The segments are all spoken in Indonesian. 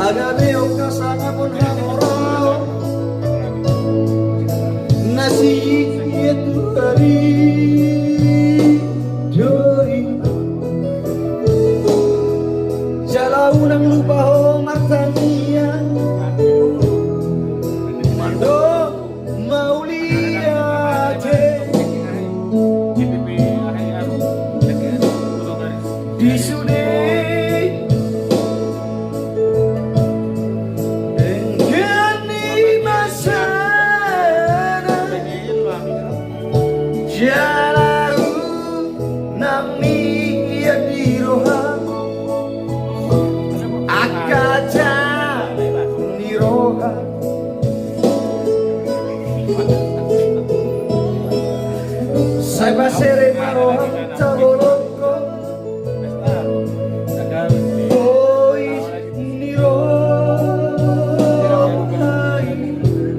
Agabe okasana pun hamoro nasi itu hari doi jalau nang lupa ho martania mando mauliate disude Jalau nami ya diroha akaja niroha sai basere maroha taboloko oi niroha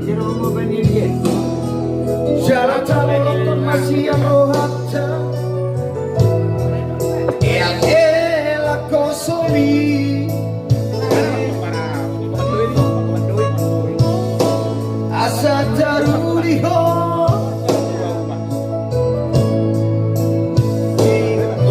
niroha benirye jalan taboloko masih yang rohacha el kosomi asa daruri ho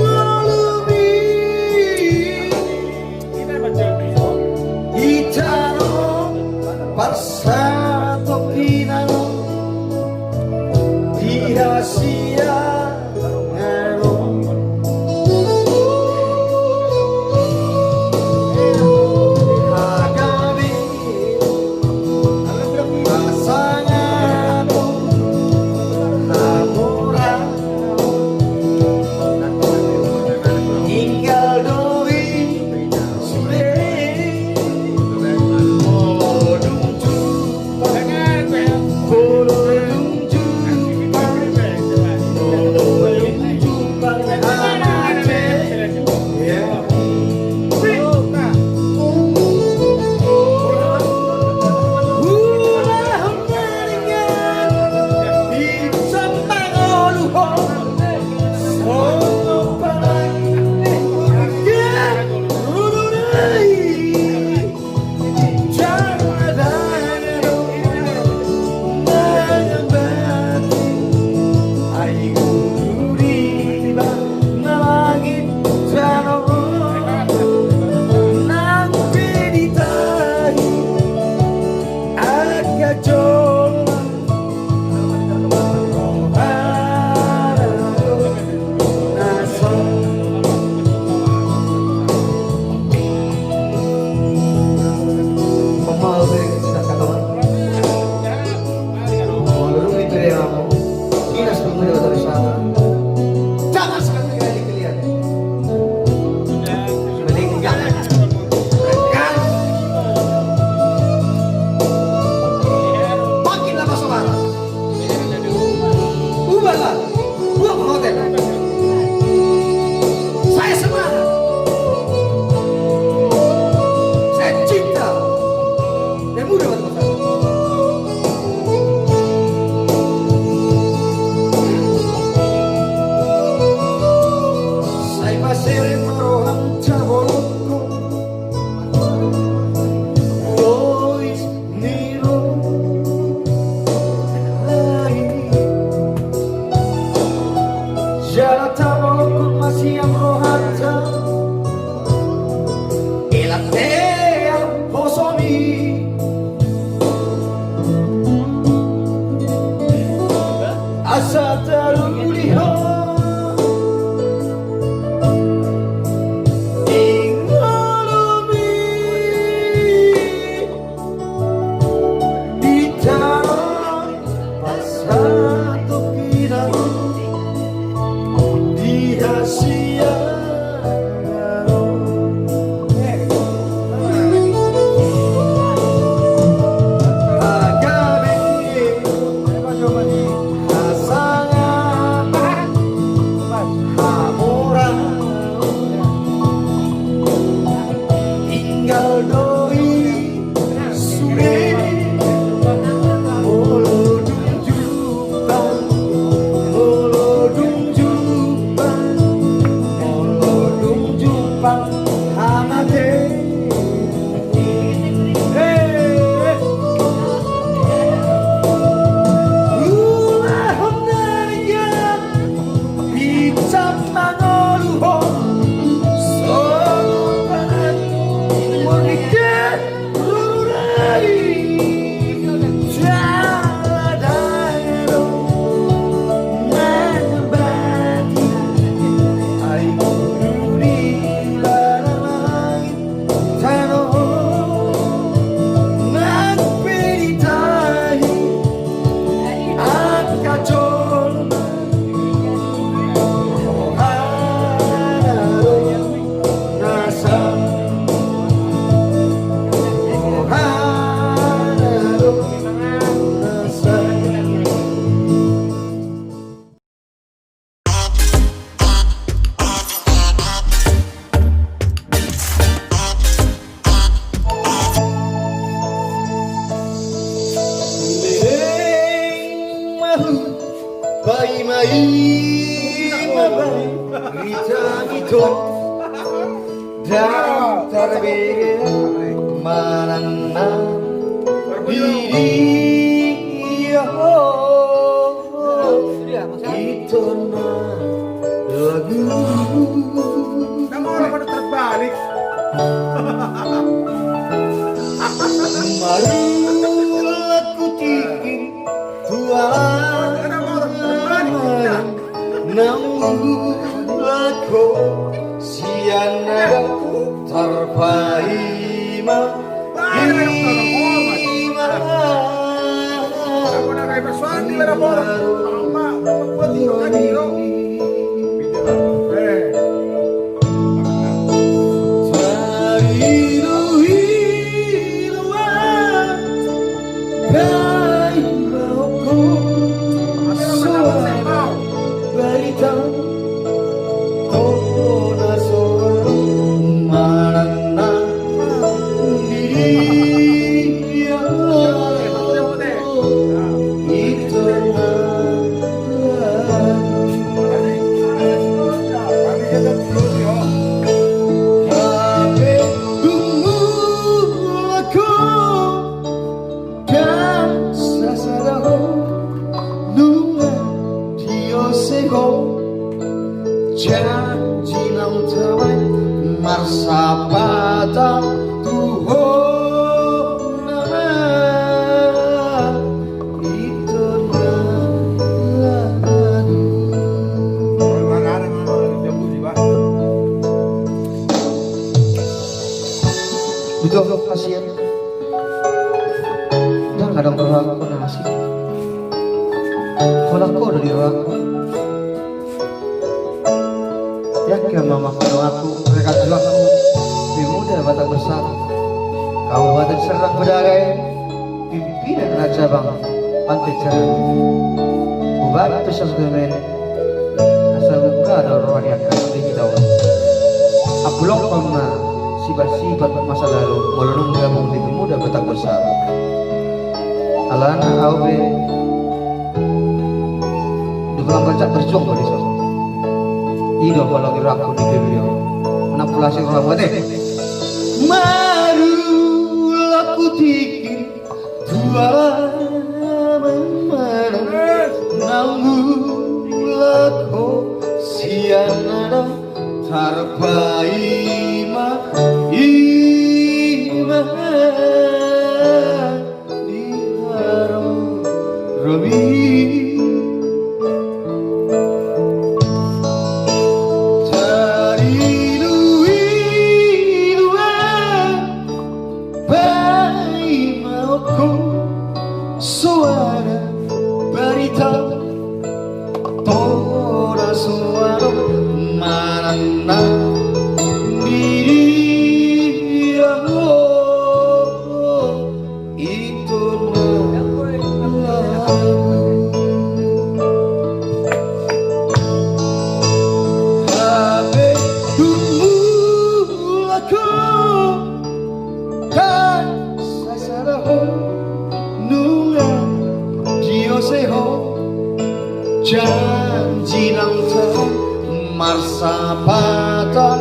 lalumi itano passato pinano rahasia ngelo Kita itu dan terbege menanam diri itu lagu. Kamu orang pada terbalik. Marilah ku tinggi Tuhan namun aku siana terpaima Ako na kay Paswan, di ba na mo? Pagpapati ko kanino. Janji nang tawai marsapata Tuhan itu lalu. Butuh pasien dan kadang berlaku nasi kalau aku udah diraku ya ke mama kalau aku mereka juga aku lebih muda batang besar kabupaten Serang Bedagai pimpinan Raja Bang Pantai Cerang bubar itu sesuatu asal buka ada orang yang akan kita aku longkong na sifat-sifat masa lalu melunung gabung di pemuda batang besar alana aube dulang baca berjuang pada sosok Ido kalau gerakku di beliau manipulasi orang bodoh. Marulah ku tikir dua memandang namulah kau siana terpaima ima di harum romi. Suara berita Tora suara mana dia itu Habe tunggu aku kan sasaraho seho janji nang marsa pata